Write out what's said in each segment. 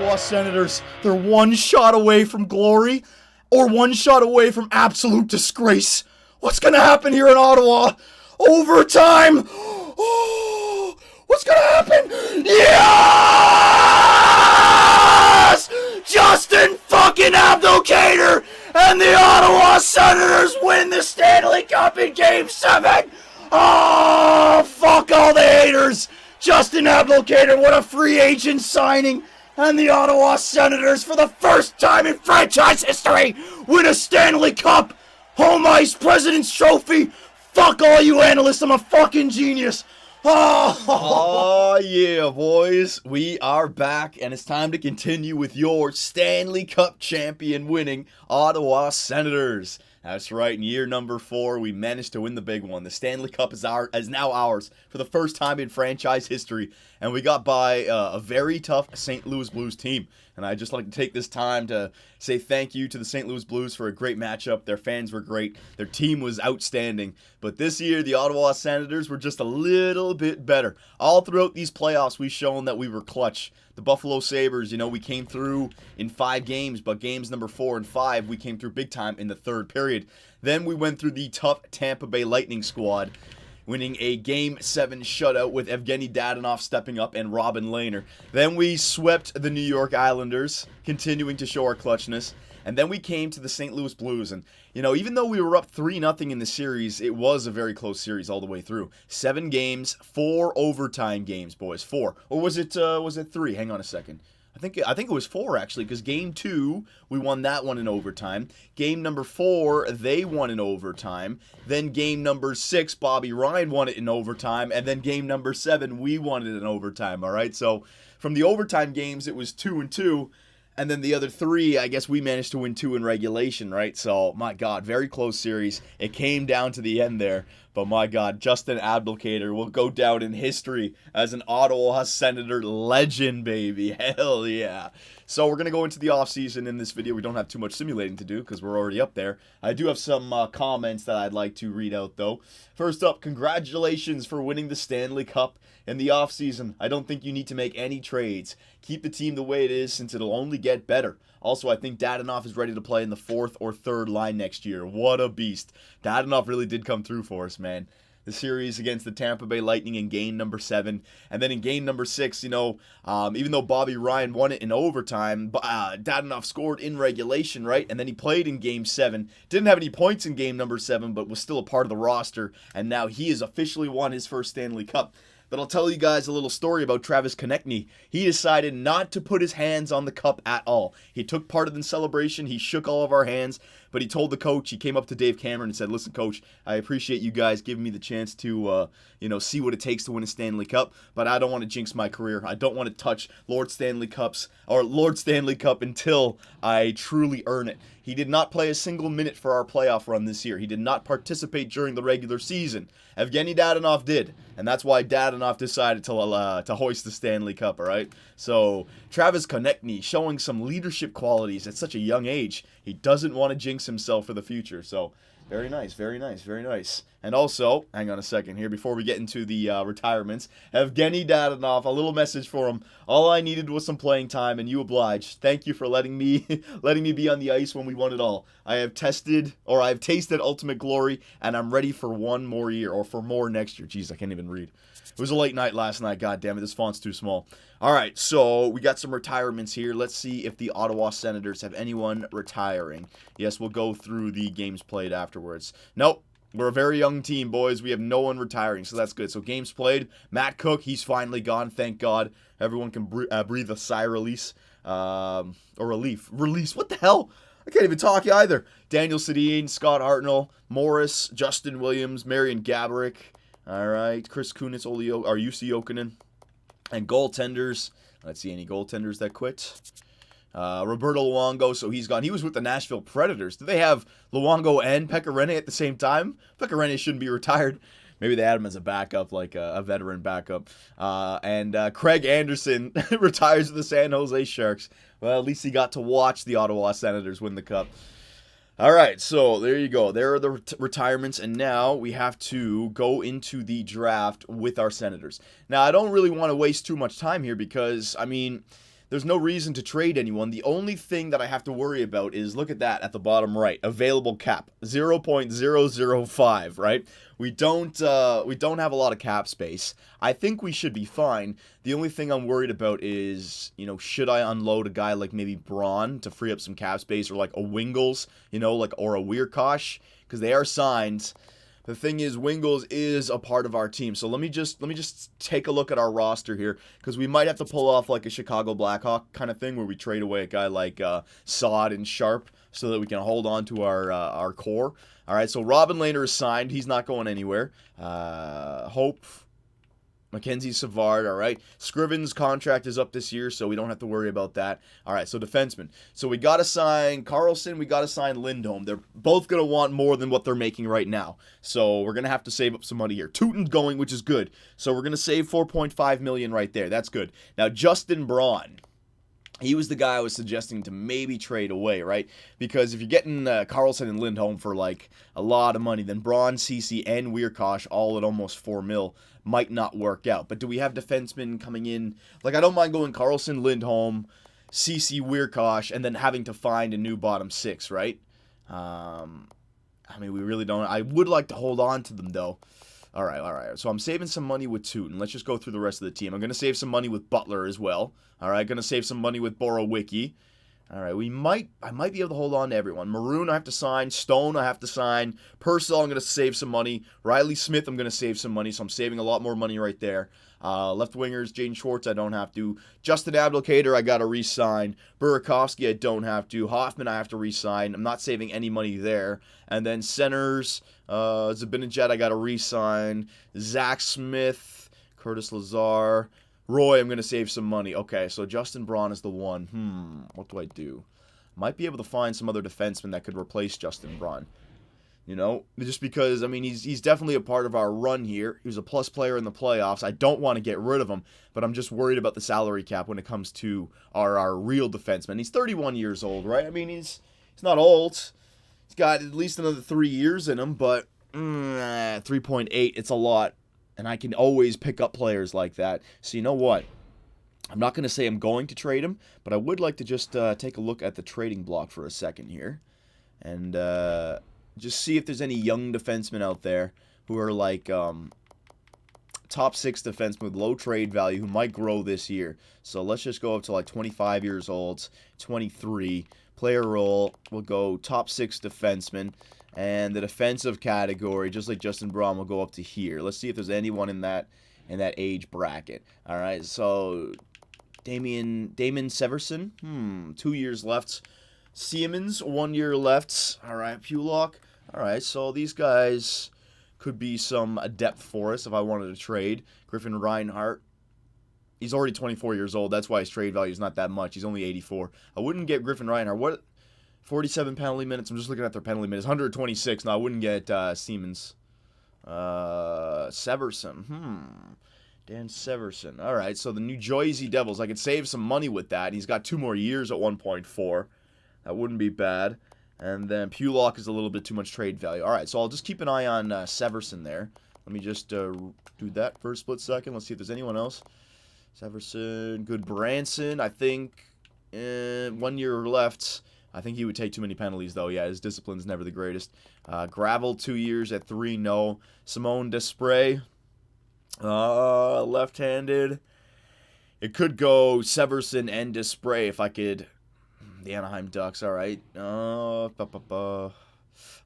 Ottawa Senators. They're one shot away from glory or one shot away from absolute disgrace. What's going to happen here in Ottawa? Overtime. Oh, what's going to happen? Yes! Justin fucking Abdelkader and the Ottawa Senators win the Stanley Cup in Game 7. Oh, fuck all the haters. Justin Abdelkader, what a free agent signing. And the Ottawa Senators, for the first time in franchise history, win a Stanley Cup. Home ice, President's Trophy. Fuck all you analysts, I'm a fucking genius. Oh yeah, boys. We are back, and it's time to continue with your Stanley Cup champion winning Ottawa Senators. That's right, in year number 4, we managed to win the big one. The Stanley Cup is now ours for the first time in franchise history, and we got by a very tough St. Louis Blues team. And I'd just like to take this time to say thank you to the St. Louis Blues for a great matchup. Their fans were great. Their team was outstanding. But this year, the Ottawa Senators were just a little bit better. All throughout these playoffs, we've shown that we were clutch. The Buffalo Sabres, we came through in 5 games, but games number 4 and 5, we came through big time in the third period. Then we went through the tough Tampa Bay Lightning squad, winning a Game 7 shutout with Evgeny Dadonov stepping up and Robin Lehner. Then we swept the New York Islanders, continuing to show our clutchness. And then we came to the St. Louis Blues. And, even though we were up 3-0 in the series, it was a very close series all the way through. 7 games, 4 overtime games, boys. 4. Or was it 3? Hang on a second. I think it was 4, actually, because Game 2, we won that one in overtime. Game number 4, they won in overtime. Then Game number 6, Bobby Ryan won it in overtime. And then Game number 7, we won it in overtime, all right? So from the overtime games, it was 2-2. And then the other 3, I guess we managed to win 2 in regulation, right? So, my God, very close series. It came down to the end there. But, my God, Justin Abdelkader will go down in history as an Ottawa Senator legend, baby. Hell yeah. So, we're going to go into the offseason in this video. We don't have too much simulating to do because we're already up there. I do have some comments that I'd like to read out, though. First up, congratulations for winning the Stanley Cup in the offseason. I don't think you need to make any trades. Keep the team the way it is since it'll only get better. Also, I think Dadonov is ready to play in the 4th or 3rd line next year. What a beast. Dadonov really did come through for us, man. The series against the Tampa Bay Lightning in game number 7. And then in game number 6, even though Bobby Ryan won it in overtime, Dadonov scored in regulation, right? And then he played in game 7. Didn't have any points in game number 7, but was still a part of the roster. And now he has officially won his first Stanley Cup. But I'll tell you guys a little story about Travis Konechny. He decided not to put his hands on the cup at all. He took part in the celebration. He shook all of our hands. But he told the coach, he came up to Dave Cameron and said, listen, coach, I appreciate you guys giving me the chance to, see what it takes to win a Stanley Cup. But I don't want to jinx my career. I don't want to touch Lord Stanley Cup until I truly earn it. He did not play a single minute for our playoff run this year. He did not participate during the regular season. Evgeny Dadonov did, and that's why Dadonov decided to hoist the Stanley Cup, all right? So, Travis Konechny showing some leadership qualities at such a young age. He doesn't want to jinx himself for the future, so very nice, very nice, very nice. And also, hang on a second here before we get into the retirements. Evgeny Dadonov, a little message for him. All I needed was some playing time, and you obliged. Thank you for letting me be on the ice when we won it all. I have tasted ultimate glory, and I'm ready for one more year, or for more next year. Jeez, I can't even read. It was a late night last night. God damn it, this font's too small. All right, so we got some retirements here. Let's see if the Ottawa Senators have anyone retiring. Yes, we'll go through the games played afterwards. Nope. We're a very young team, boys. We have no one retiring, so that's good. So games played. Matt Cook, he's finally gone, thank God. Everyone can breathe a sigh of release. Or relief. Release, what the hell? I can't even talk either. Daniel Sedin, Scott Hartnell, Morris, Justin Williams, Marian Gaborik. All right, Chris Kunitz, Jussi Jokinen. And goaltenders. Let's see, any goaltenders that quit? Roberto Luongo, so he's gone. He was with the Nashville Predators. Do they have Luongo and Pekka Rinne at the same time? Pekka Rinne shouldn't be retired. Maybe they had him as a backup, like a veteran backup. And Craig Anderson retires to the San Jose Sharks. Well, at least he got to watch the Ottawa Senators win the Cup. All right, so there you go. There are the retirements, and now we have to go into the draft with our Senators. Now, I don't really want to waste too much time here because, there's no reason to trade anyone. The only thing that I have to worry about is, look at that at the bottom right, available cap, 0.005, right? We don't have a lot of cap space. I think we should be fine. The only thing I'm worried about is, should I unload a guy like maybe Braun to free up some cap space, or like a Wingles, or a Weirkosh, because they are signed. The thing is, Wingles is a part of our team. So let me just take a look at our roster here, because we might have to pull off like a Chicago Blackhawk kind of thing where we trade away a guy like Sod and Sharp so that we can hold on to our core. All right, so Robin Lehner is signed. He's not going anywhere. Hope, Mackenzie Savard, all right. Scriven's contract is up this year, so we don't have to worry about that. All right, so defensemen. So we got to sign Carlson. We got to sign Lindholm. They're both going to want more than what they're making right now. So we're going to have to save up some money here. Teuton's going, which is good. So we're going to save $4.5 million right there. That's good. Now, Justin Braun. He was the guy I was suggesting to maybe trade away, right? Because if you're getting Carlson and Lindholm for like a lot of money, then Braun, Ceci, and Weirkosh all at almost $4 million might not work out. But do we have defensemen coming in? Like, I don't mind going Carlson, Lindholm, Ceci, Weirkosh, and then having to find a new bottom six, right? I mean, we really don't. I would like to hold on to them, though. All right. So I'm saving some money with Teuton. Let's just go through the rest of the team. I'm going to save some money with Butler as well. All right, going to save some money with Borowicki. All right, I might be able to hold on to everyone. Maroon, I have to sign. Stone, I have to sign. Purcell, I'm going to save some money. Riley Smith, I'm going to save some money, so I'm saving a lot more money right there. Left wingers, Jaden Schwartz, I don't have to. Justin Abdelkader, I got to re-sign. Burakovsky, I don't have to. Hoffman, I have to re-sign. I'm not saving any money there. And then centers, Zabinajad, I got to re-sign. Zach Smith, Curtis Lazar. Roy, I'm going to save some money. Okay, so Justin Braun is the one. What do I do? Might be able to find some other defenseman that could replace Justin Braun. Just because, I mean, he's definitely a part of our run here. He was a plus player in the playoffs. I don't want to get rid of him, but I'm just worried about the salary cap when it comes to our real defenseman. He's 31 years old, right? I mean, he's not old. He's got at least another 3 years in him, but 3.8, it's a lot. And I can always pick up players like that. So you know what? I'm not going to say I'm going to trade him, but I would like to just take a look at the trading block for a second here. And just see if there's any young defensemen out there who are like top 6 defensemen with low trade value who might grow this year. So let's just go up to like 25 years old, 23. Player role, we'll go top 6 defensemen. And the defensive category, just like Justin Braun, will go up to here. Let's see if there's anyone in that age bracket. All right, so Damon Severson, 2 years left. Siemens, 1 year left. All right, Pulock. All right, so these guys could be some depth for us if I wanted to trade. Griffin Reinhart. He's already 24 years old. That's why his trade value is not that much. He's only 84. I wouldn't get Griffin Reinhart. What? 47 penalty minutes. I'm just looking at their penalty minutes. 126. No, I wouldn't get Siemens. Severson. Dan Severson. All right, so the New Jersey Devils. I could save some money with that. He's got 2 more years at 1.4. That wouldn't be bad. And then Pulock is a little bit too much trade value. All right, so I'll just keep an eye on Severson there. Let me just do that for a split second. Let's see if there's anyone else. Severson. Good Branson. I think 1 year left. I think he would take too many penalties, though. Yeah, his discipline's never the greatest. Gravel, 2 years at 3, no. Simone Desprez, left-handed. It could go Severson and Desprez if I could. The Anaheim Ducks, all right. All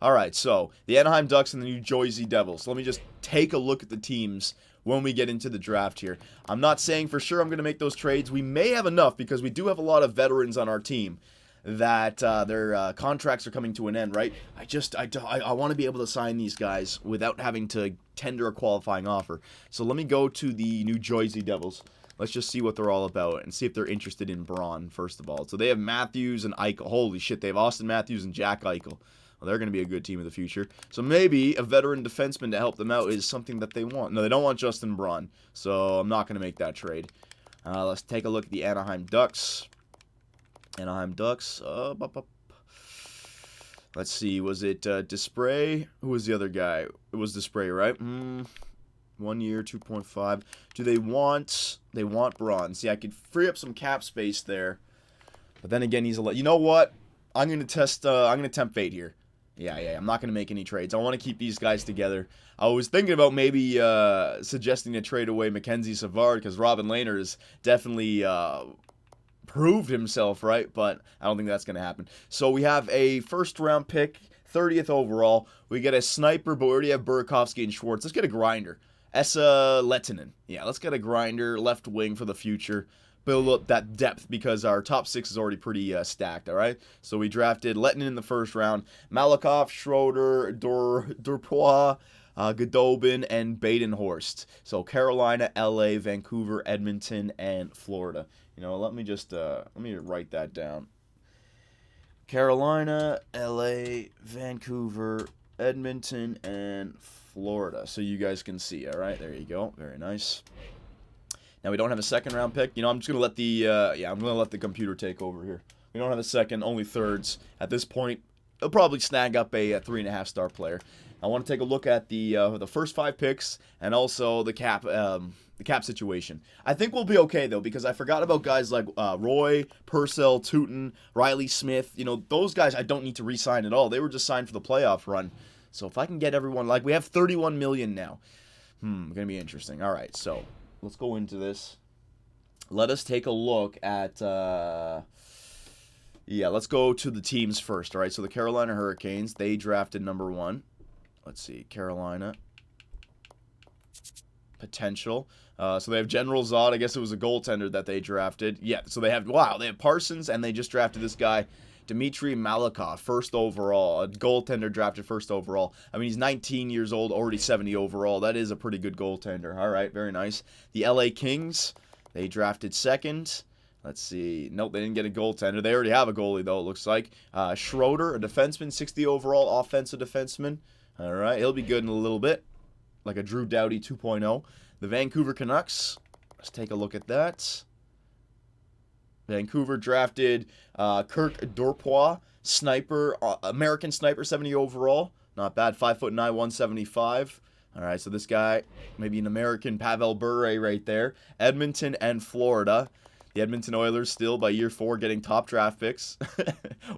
right, so the Anaheim Ducks and the New Jersey Devils. Let me just take a look at the teams when we get into the draft here. I'm not saying for sure I'm going to make those trades. We may have enough because we do have a lot of veterans on our team that their contracts are coming to an end, right? I want to be able to sign these guys without having to tender a qualifying offer. So let me go to the New Jersey Devils. Let's just see what they're all about and see if they're interested in Braun, first of all. So they have Matthews and Eichel. Holy shit, they have Austin Matthews and Jack Eichel. Well, they're going to be a good team in the future. So maybe a veteran defenseman to help them out is something that they want. No, they don't want Justin Braun, so I'm not going to make that trade. Let's take a look at the Anaheim Ducks. Let's see, was it Desprez? Who was the other guy? It was Desprez, right? 1 year, 2.5. Do they want bronze? Yeah, I could free up some cap space there. But then again, he's you know what? I'm going to tempt fate here. Yeah, I'm not going to make any trades. I want to keep these guys together. I was thinking about maybe suggesting to trade away Mackenzie Savard because Robin Lehner has definitely proved himself, right? But I don't think that's going to happen. So we have a first-round pick, 30th overall. We get a sniper, but we already have Burakovsky and Schwartz. Let's get a grinder. Esa Lettinen. Yeah, let's get a grinder, left wing for the future. Build up that depth because our top 6 is already pretty stacked, all right? So we drafted Lettinen in the first round, Malakoff, Schroeder, Durpois, Godobin, and Badenhorst. So Carolina, LA, Vancouver, Edmonton, and Florida. You know, let me write that down. Carolina, LA, Vancouver, Edmonton, and Florida. So you guys can see, all right? There you go. Very nice. Now we don't have a second round pick. You know, I'm just gonna let the computer take over here. We don't have a second, only thirds at this point. They'll probably snag up a 3.5 star player. I want to take a look at the first 5 picks and also the cap situation. I think we'll be okay though because I forgot about guys like Roy, Purcell, Tootin, Riley Smith. You know, those guys I don't need to re-sign at all. They were just signed for the playoff run. So if I can get everyone, like we have 31 million now. Gonna be interesting. All right, so let's go into this. Let us take a look at, let's go to the teams first, all right? So the Carolina Hurricanes, they drafted number 1. Let's see, Carolina. Potential. So they have General Zod. I guess it was a goaltender that they drafted. Yeah, so they have Parsons, and they just drafted this guy, Dmitry Malakoff, first overall. A goaltender drafted first overall. I mean, he's 19 years old, already 70 overall. That is a pretty good goaltender. All right, very nice. The LA Kings, they drafted second. Let's see. Nope, they didn't get a goaltender. They already have a goalie, though, it looks like. Schroeder, a defenseman, 60 overall, offensive defenseman. All right, he'll be good in a little bit, like a Drew Doughty 2.0. The Vancouver Canucks, let's take a look at that. Vancouver drafted Kirk Durpois, sniper, American sniper, 70 overall. Not bad, 5'9", 175. All right, so this guy, maybe an American Pavel Bure right there. Edmonton and Florida. The Edmonton Oilers still by year 4 getting top draft picks.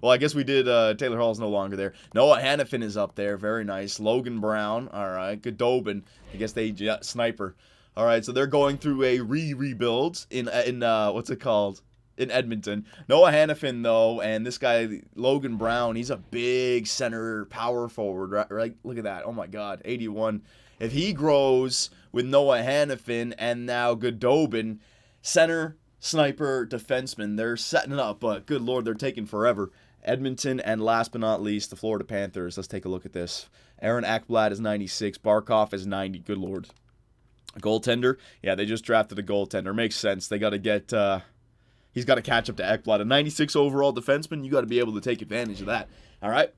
Well, I guess we did. Taylor Hall's no longer there. Noah Hannafin is up there. Very nice. Logan Brown. All right. Godobin. I guess sniper. All right, so they're going through a rebuild in what's it called? In Edmonton. Noah Hannafin, though, and this guy, Logan Brown, he's a big center power forward, right? Look at that. Oh, my God. 81. If he grows with Noah Hannafin and now Godobin, center, sniper, defenseman, they're setting it up, but good Lord, they're taking forever. Edmonton, and last but not least, the Florida Panthers. Let's take a look at this. Aaron Ekblad is 96. Barkov is 90. Good Lord. A goaltender? Yeah, they just drafted a goaltender. Makes sense. They got to get... He's got to catch up to Ekblad. A 96 overall defenseman, you got to be able to take advantage of that. All right?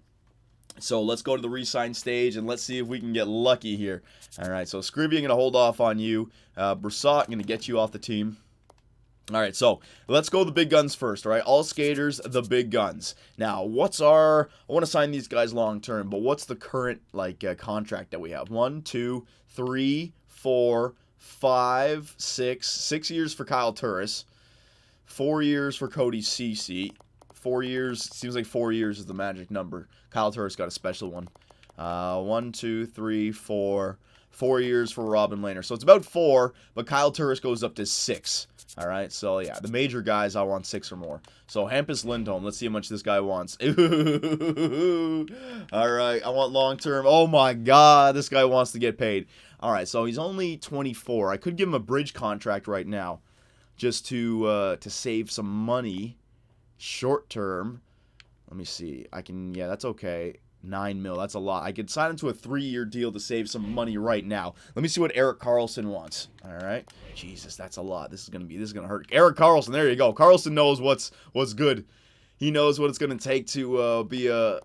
So let's go to the re-sign stage, and let's see if we can get lucky here. All right, so Scrivby, I'm going to hold off on you. Brissot, I'm going to get you off the team. All right, so let's go the big guns first, all right? All skaters, the big guns. Now, I want to sign these guys long-term, but what's the current, contract that we have? 1, 2, 3, 4, 5, 6 years for Kyle Turris. 4 years for Cody Ceci. 4 years, seems like 4 years is the magic number. Kyle Turris got a special one. 1, 2, 3, 4. 4 years for Robin Lehner. So it's about 4, but Kyle Turris goes up to 6. All right, so yeah, the major guys, I want 6 or more. So Hampus Lindholm, let's see how much this guy wants. All right, I want long-term. Oh my God, this guy wants to get paid. All right, so he's only 24. I could give him a bridge contract right now, just to save some money, short term. Let me see. Yeah, that's okay. 9 mil, that's a lot. I could sign him to a 3-year deal to save some money right now. Let me see what Erik Karlsson wants. All right. Jesus, that's a lot. This is gonna hurt. Erik Karlsson, there you go. Karlsson knows what's good. He knows what it's gonna take to be a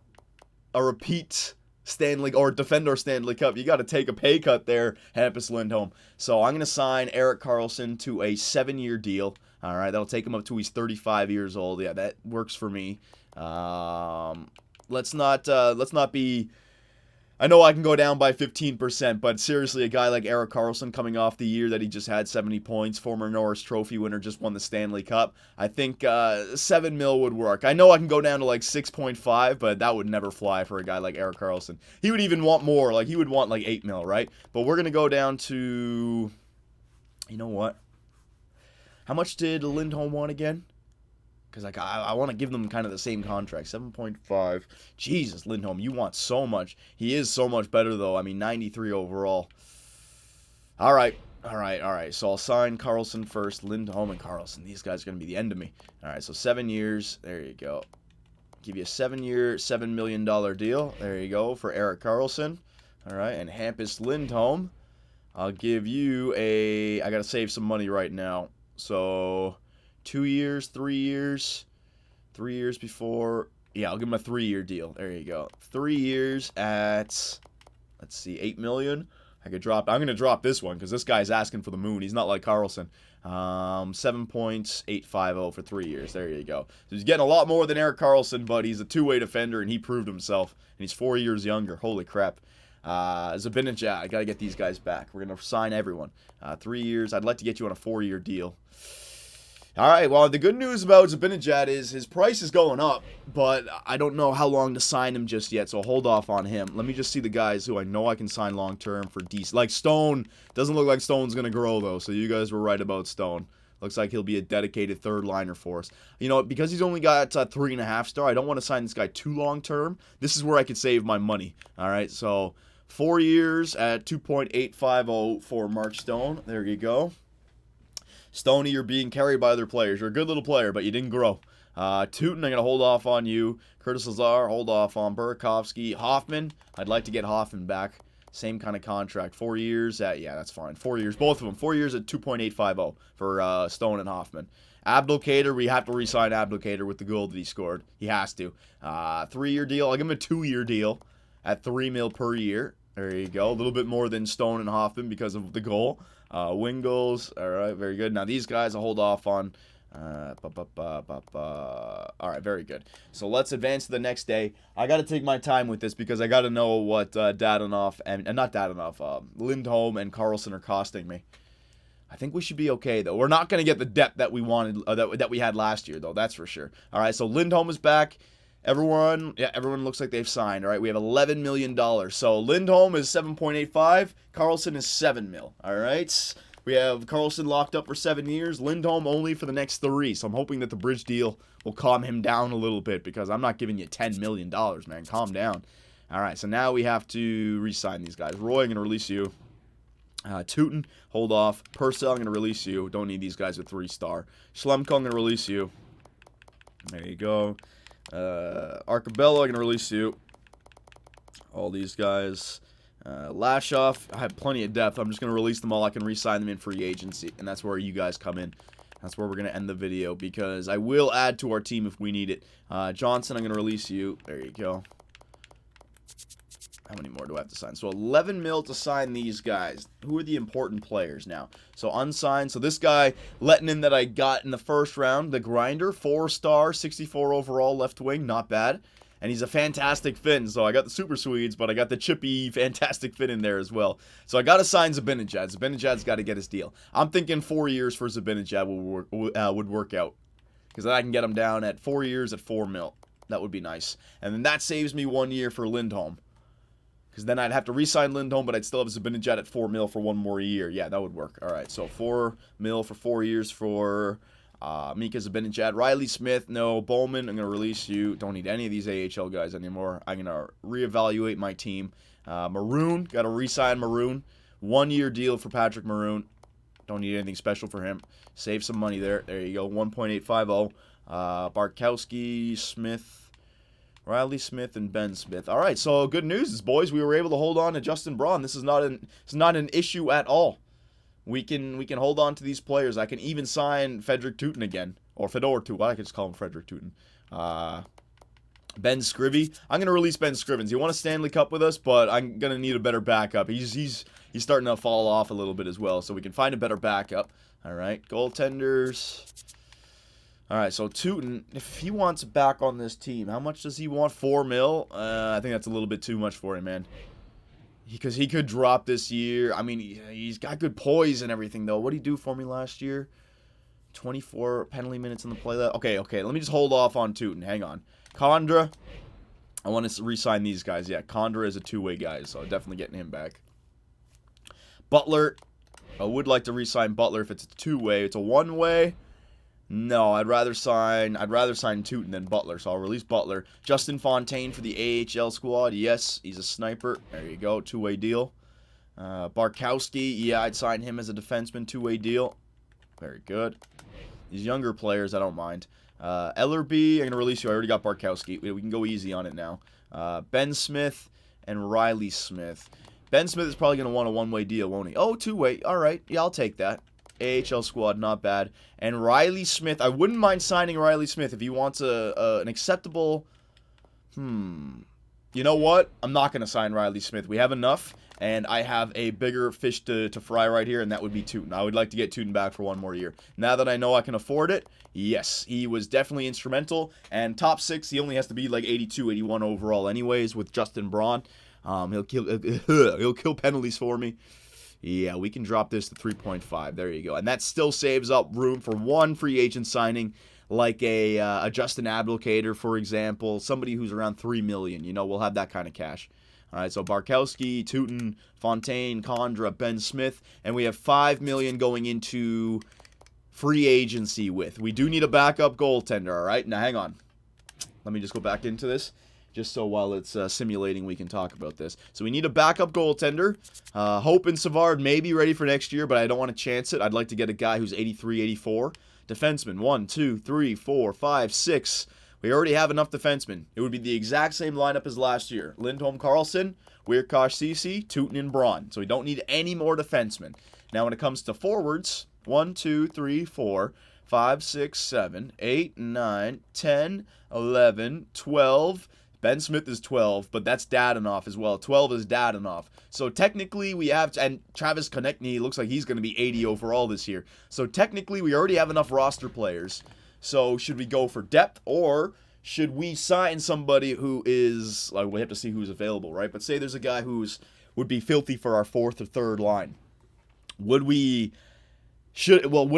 repeat Stanley or defend our Stanley Cup. You got to take a pay cut there, Hampus Lindholm. So I'm gonna sign Erik Karlsson to a 7-year deal. All right, that'll take him up to he's 35 years old. Yeah, that works for me. Let's not be I know I can go down by 15%, but seriously, a guy like Erik Karlsson coming off the year that he just had 70 points, former Norris Trophy winner, just won the Stanley Cup. I think 7 mil would work. I know I can go down to like 6.5, but that would never fly for a guy like Erik Karlsson. He would even want more. Like, he would want like 8 mil, right? But we're going to go down to, you know what? How much did Lindholm want again? Because like I want to give them kind of the same contract, 7.5. Jesus, Lindholm, you want so much. He is so much better though. I mean, 93 overall. All right. So I'll sign Karlsson first. Lindholm and Karlsson. These guys are gonna be the end of me. All right. So 7 years. There you go. Give you a 7-year, $7 million deal. There you go for Erik Karlsson. All right. And Hampus Lindholm, I'll give you a. I gotta save some money right now. So 2 years, 3 years, 3 years before. Yeah, I'll give him a 3-year deal. There you go. 3 years at, let's see, 8 million. I could drop. I'm gonna drop this one because this guy's asking for the moon. He's not like Karlsson. 7.850 for 3 years. There you go. So he's getting a lot more than Erik Karlsson, but he's a two-way defender and he proved himself. And he's 4 years younger. Holy crap. Zibanejad, I gotta get these guys back. We're gonna sign everyone. 3 years. I'd like to get you on a 4-year deal. All right, well, the good news about Zibanejad is his price is going up, but I don't know how long to sign him just yet, so hold off on him. Let me just see the guys who I know I can sign long-term for decent. Like Stone, doesn't look like Stone's going to grow, though, so you guys were right about Stone. Looks like he'll be a dedicated third liner for us. You know, because he's only got 3.5 star, I don't want to sign this guy too long-term. This is where I could save my money, all right? So 4 years at 2.850 for Mark Stone. There you go. Stoney, you're being carried by other players. You're a good little player, but you didn't grow. Tootin, I'm going to hold off on you. Curtis Lazar, hold off on Burakovsky. Hoffman, I'd like to get Hoffman back. Same kind of contract. 4 years at, yeah, that's fine. 4 years, both of them. 4 years at 2.850 for Stone and Hoffman. Abdelkader, we have to re-sign Abdelkader with the goal that he scored. He has to. 3-year deal. I'll give him a 2-year deal at 3 mil per year. There you go. A little bit more than Stone and Hoffman because of the goal. Wing goals. All right, very good. Now, these guys I'll hold off on. All right, very good. So let's advance to the next day. I got to take my time with this because I got to know what Dadonov and not Dadonov, Lindholm and Karlsson are costing me. I think we should be okay, though. We're not going to get the depth that we wanted, that we had last year, though. That's for sure. All right, so Lindholm is back. Everyone looks like they've signed. All right, we have $11 million. So Lindholm is 7.85. Karlsson is 7 mil. All right, we have Karlsson locked up for 7 years. Lindholm only for the next 3. So I'm hoping that the bridge deal will calm him down a little bit because I'm not giving you $10 million, man. Calm down. All right, so now we have to re-sign these guys. Roy, I'm going to release you. Tootin, hold off. Purcell, I'm going to release you. Don't need these guys with 3-star. Schlemko, I'm going to release you. There you go. Arcabella, I'm going to release you. All these guys. Lashoff, I have plenty of depth. I'm just going to release them all. I can re-sign them in free agency. And that's where you guys come in. That's where we're going to end the video because I will add to our team if we need it. Johnson, I'm going to release you. There you go. How many more do I have to sign? So 11 mil to sign these guys. Who are the important players now? So unsigned. So this guy, Lettinen that I got in the first round, the grinder, 4-star, 64 overall left wing, not bad. And he's a fantastic Finn. So I got the Super Swedes, but I got the chippy, fantastic Finn in there as well. So I got to sign Zibanejad. Zibanejad's got to get his deal. I'm thinking 4 years for Zibanejad would work out. Because then I can get him down at 4 years at 4 mil. That would be nice. And then that saves me 1 year for Lindholm. Because then I'd have to re-sign Lindholm, but I'd still have Zibanejad at 4 mil for 1 more year. Yeah, that would work. All right, so 4 mil for 4 years for Mika Zibanejad. Riley Smith, no. Bowman, I'm going to release you. Don't need any of these AHL guys anymore. I'm going to reevaluate my team. Maroon, got to re-sign Maroon. 1-year deal for Patrick Maroon. Don't need anything special for him. Save some money there. There you go, 1.850. Barkowski, Smith. Riley Smith and Ben Smith. All right, so good news is, boys, we were able to hold on to Justin Braun. This is not an issue at all. We can hold on to these players. I can even sign Frederick Tootin again, or Fedor Tootin. I could just call him Frederick Tootin. Ben Scrivy. I'm gonna release Ben Scrivens. He won a Stanley Cup with us, but I'm gonna need a better backup. He's starting to fall off a little bit as well, so we can find a better backup. All right, goaltenders. All right, so Tootin, if he wants back on this team, how much does he want? 4 mil? I think that's a little bit too much for him, man. Because he could drop this year. I mean, he's got good poise and everything, though. What did he do for me last year? 24 penalty minutes in the play. Okay. Let me just hold off on Tootin. Hang on. Condra. I want to re-sign these guys. Yeah, Condra is a two-way guy, so definitely getting him back. Butler. I would like to re-sign Butler if it's a two-way. It's a one-way. No, I'd rather sign Tootin than Butler, so I'll release Butler. Justin Fontaine for the AHL squad. Yes, he's a sniper. There you go, two-way deal. Barkowski, yeah, I'd sign him as a defenseman, two-way deal. Very good. These younger players, I don't mind. Ellerby, I'm going to release you. I already got Barkowski. We can go easy on it now. Ben Smith and Riley Smith. Ben Smith is probably going to want a one-way deal, won't he? Oh, two-way. All right. Yeah, I'll take that. AHL squad, not bad. And Riley Smith, I wouldn't mind signing Riley Smith if he wants an acceptable... You know what? I'm not going to sign Riley Smith. We have enough, and I have a bigger fish to fry right here, and that would be Tootin. I would like to get Tootin back for one more year. Now that I know I can afford it, yes, he was definitely instrumental. And top 6, he only has to be like 82, 81 overall anyways with Justin Braun. He'll kill penalties for me. Yeah, we can drop this to 3.5. There you go. And that still saves up room for one free agent signing, like a Justin Abdelkader, for example. Somebody who's around $3 million. You know, we'll have that kind of cash. All right, so Barkowski, Tootin, Fontaine, Condra, Ben Smith. And we have $5 million going into free agency with. We do need a backup goaltender, all right? Now, hang on. Let me just go back into this. Just so while it's simulating, we can talk about this. So we need a backup goaltender. Hope and Savard may be ready for next year, but I don't want to chance it. I'd like to get a guy who's 83, 84. Defenseman, 1, 2, 3, 4, 5, 6. We already have enough defensemen. It would be the exact same lineup as last year. Lindholm, Karlsson, Weirkosh, Ceci, Tootin, and Braun. So we don't need any more defensemen. Now when it comes to forwards, 1, 2, 3, 4, 5, 6, 7, 8, 9, 10, 11, 12... Ben Smith is 12, but that's Dadonov as well. 12 is Dadonov. So technically we have, and Travis Konechny looks like he's going to be 80 overall this year. So technically we already have enough roster players. So should we go for depth, or should we sign somebody who is, like, we have to see who's available, right? But say there's a guy would be filthy for our fourth or third line. Would it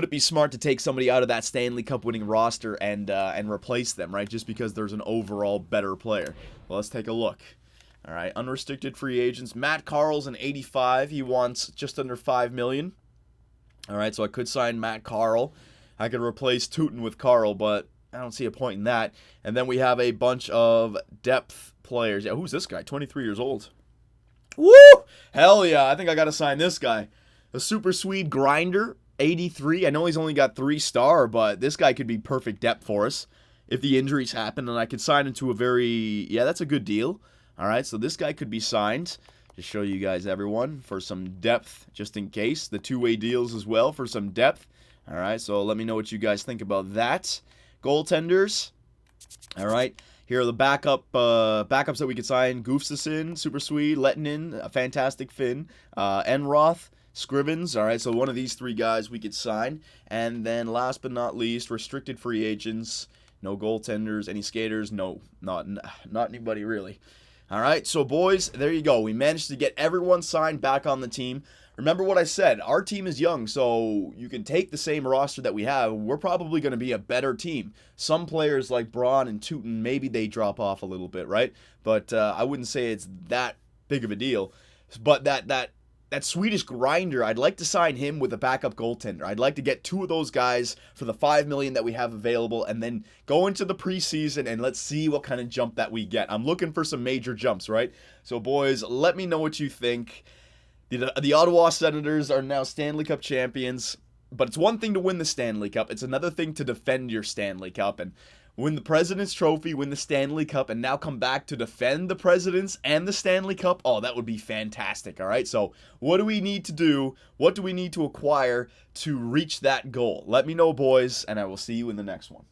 be smart to take somebody out of that Stanley Cup winning roster and replace them, right? Just because there's an overall better player. Well, let's take a look. All right, unrestricted free agents. Matt Carl's an 85. He wants just under $5 million. All right, so I could sign Matt Carl. I could replace Tootin with Carl, but I don't see a point in that. And then we have a bunch of depth players. Yeah, who's this guy? 23 years old. Woo! Hell yeah, I think I got to sign this guy. A super Swede grinder. 83. I know he's only got 3-star, but this guy could be perfect depth for us if the injuries happen, and I could sign him to that's a good deal. All right, so this guy could be signed. Just show you guys, everyone, for some depth, just in case. The two-way deals as well for some depth. All right, so let me know what you guys think about that. Goaltenders. All right, here are the backups that we could sign. Gustafsson, super Swede. Lettinen, a fantastic Finn. Enroth. Scrivens, all right, so one of these 3 guys we could sign. And then last but not least, restricted free agents. No goaltenders, any skaters? No, not anybody really. All right, so boys, there you go. We managed to get everyone signed back on the team. Remember what I said, our team is young, so you can take the same roster that we have. We're probably going to be a better team. Some players like Braun and Tootin, maybe they drop off a little bit, right? But I wouldn't say it's that big of a deal. But that Swedish grinder, I'd like to sign him with a backup goaltender. I'd like to get 2 of those guys for the $5 million that we have available, and then go into the preseason and let's see what kind of jump that we get. I'm looking for some major jumps, right? So boys, let me know what you think. The Ottawa Senators are now Stanley Cup champions, but it's one thing to win the Stanley Cup. It's another thing to defend your Stanley Cup and win the President's Trophy, win the Stanley Cup, and now come back to defend the President's and the Stanley Cup. Oh, that would be fantastic, all right? So what do we need to do? What do we need to acquire to reach that goal? Let me know, boys, and I will see you in the next one.